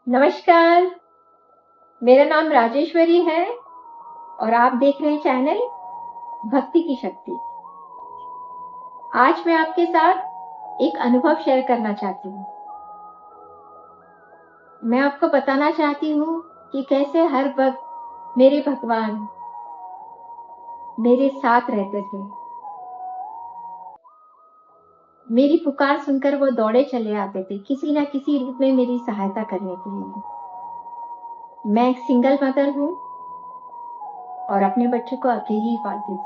नमस्कार, मेरा नाम राजेश्वरी है और आप देख रहे हैं चैनल भक्ति की शक्ति। आज मैं आपके साथ एक अनुभव शेयर करना चाहती हूँ। मैं आपको बताना चाहती हूँ कि कैसे हर वक्त मेरे भगवान मेरे साथ रहते थे। मेरी पुकार सुनकर वो दौड़े चले आते थे, किसी न किसी रूप में मेरी सहायता करने के लिए। मैं एक सिंगल मदर हूँ और अपने बच्चों को अकेले ही पालती थी।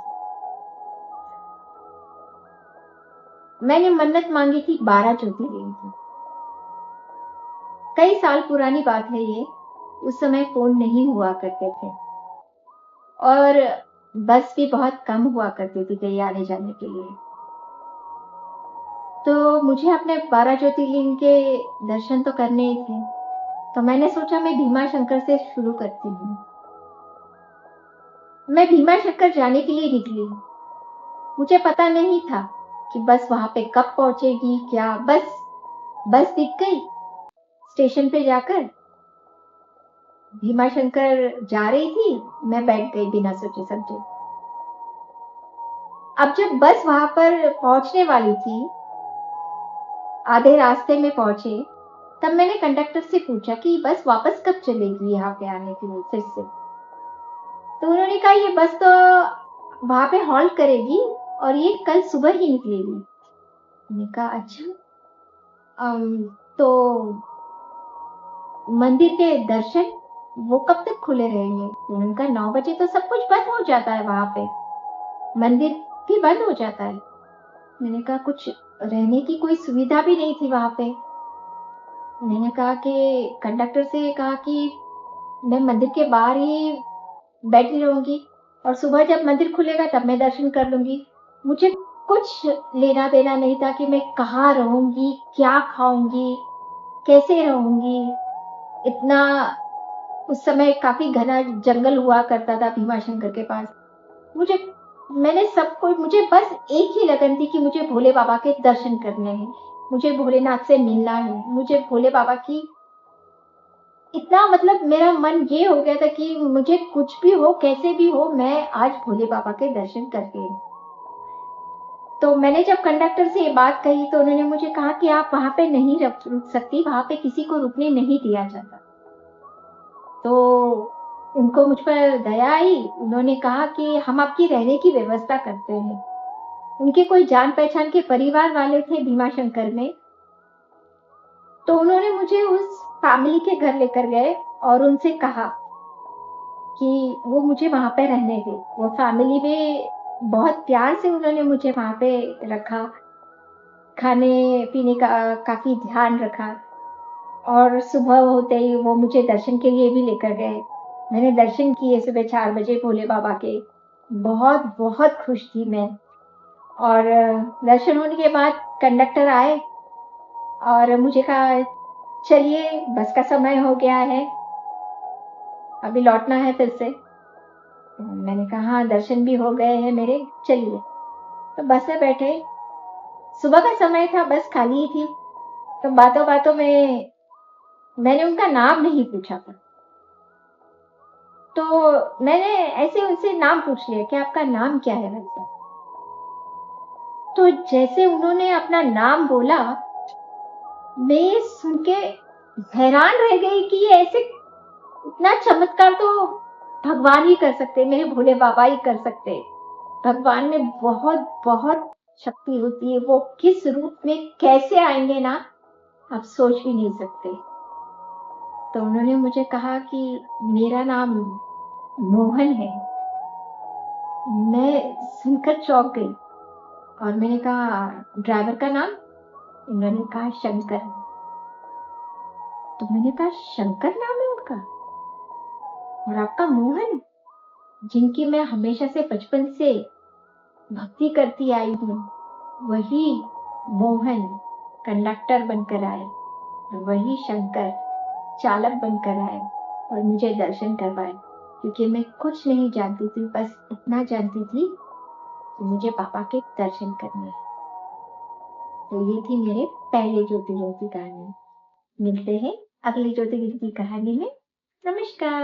मैंने मन्नत मांगी थी 12 ज्योतिर्लिंग की। कई साल पुरानी बात है ये। उस समय फोन नहीं हुआ करते थे और बस भी बहुत कम हुआ करती थी कहीं आने जाने के लिए। तो मुझे अपने 12 ज्योतिर्लिंग के दर्शन तो करने ही थे। तो मैंने सोचा मैं भीमा शंकर से शुरू करती हूँ। मैं भीमा शंकर जाने के लिए निकली। मुझे पता नहीं था कि बस वहां पे कब पहुंचेगी। क्या बस दिख गई स्टेशन पे जाकर। भीमा शंकर जा रही थी, मैं बैठ गई बिना सोचे समझे। अब जब बस वहां पर पहुंचने वाली थी, आधे रास्ते में पहुंचे, तब मैंने कंडक्टर से पूछा कि बस वापस कब चलेगी यहाँ पे आने के लिए फिर से। तो उन्होंने कहा ये बस तो वहां पे हॉल्ट करेगी और ये कल सुबह ही निकलेगी। मैंने कहा अच्छा। तो मंदिर के दर्शन वो कब तक खुले रहेंगे? उन्होंने कहा 9 बजे तो सब कुछ बंद हो जाता है, वहां पे मंदिर भी बंद हो जाता है। मैंने कहा कुछ रहने की कोई सुविधा भी नहीं थी वहां पे। मैंने कहा कि कंडक्टर से कहा कि मैं मंदिर के बाहर ही बैठी रहूंगी और सुबह जब मंदिर खुलेगा तब मैं दर्शन कर लूंगी। मुझे कुछ लेना देना नहीं था कि मैं कहाँ रहूंगी, क्या खाऊंगी, कैसे रहूंगी। इतना उस समय काफी घना जंगल हुआ करता था भीमा शंकर के पास। मुझे मैंने सब कुछ, मुझे बस एक ही लगन थी कि मुझे भोले बाबा के दर्शन करने हैं, मुझे भोलेनाथ से मिलना है, मुझे भोले बाबा की इतना मतलब मेरा मन ये हो गया था कि मुझे कुछ भी हो कैसे भी हो मैं आज भोले बाबा के दर्शन करके हूँ। तो मैंने जब कंडक्टर से ये बात कही तो उन्होंने मुझे कहा कि आप वहां पे नहीं रुक सकती, वहां पे किसी को रुकने नहीं दिया जाता। तो उनको मुझ पर दया आई। उन्होंने कहा कि हम आपकी रहने की व्यवस्था करते हैं। उनके कोई जान पहचान के परिवार वाले थे भीमा शंकर में। तो उन्होंने मुझे उस फैमिली के घर लेकर गए और उनसे कहा कि वो मुझे वहां पे रहने दे। वो फैमिली में बहुत प्यार से उन्होंने मुझे वहां पे रखा, खाने पीने का काफी ध्यान रखा और सुबह होते ही वो मुझे दर्शन के लिए भी लेकर गए। मैंने दर्शन किए सुबह 4 बजे भोले बाबा के। बहुत बहुत खुश थी मैं। और दर्शन होने के बाद कंडक्टर आए और मुझे कहा चलिए बस का समय हो गया है, अभी लौटना है फिर से। तो मैंने कहा हाँ दर्शन भी हो गए हैं मेरे, चलिए। तो बस में बैठे। सुबह का समय था, बस खाली ही थी। तो बातों बातों में मैंने उनका नाम नहीं पूछा था। तो मैंने ऐसे उनसे नाम पूछ लिया कि आपका नाम क्या है वैसे। तो जैसे उन्होंने अपना नाम बोला, मैं ये सुन के हैरान रह गई कि ये ऐसे इतना चमत्कार तो भगवान ही कर सकते, मेरे भोले बाबा ही कर सकते। भगवान में बहुत बहुत शक्ति होती है, वो किस रूप में कैसे आएंगे ना आप सोच भी नहीं सकते। तो उन्होंने मुझे कहा कि मेरा नाम मोहन है। मैं सुनकर चौंक गई और मैंने कहा ड्राइवर का नाम? उन्होंने कहा शंकर। तो मैंने कहा शंकर नाम है उनका और आपका मोहन, जिनकी मैं हमेशा से बचपन से भक्ति करती आई हूँ, वही मोहन कंडक्टर बनकर आए और वही शंकर चालक बनकर आए और मुझे दर्शन करवाए। क्योंकि मैं कुछ नहीं जानती थी, बस इतना जानती थी कि मुझे बाबा के दर्शन करने हैं। तो ये थी मेरे पहले ज्योतिर्लिंग की कहानी। मिलते हैं अगली ज्योतिर्लिंग की कहानी में। नमस्कार।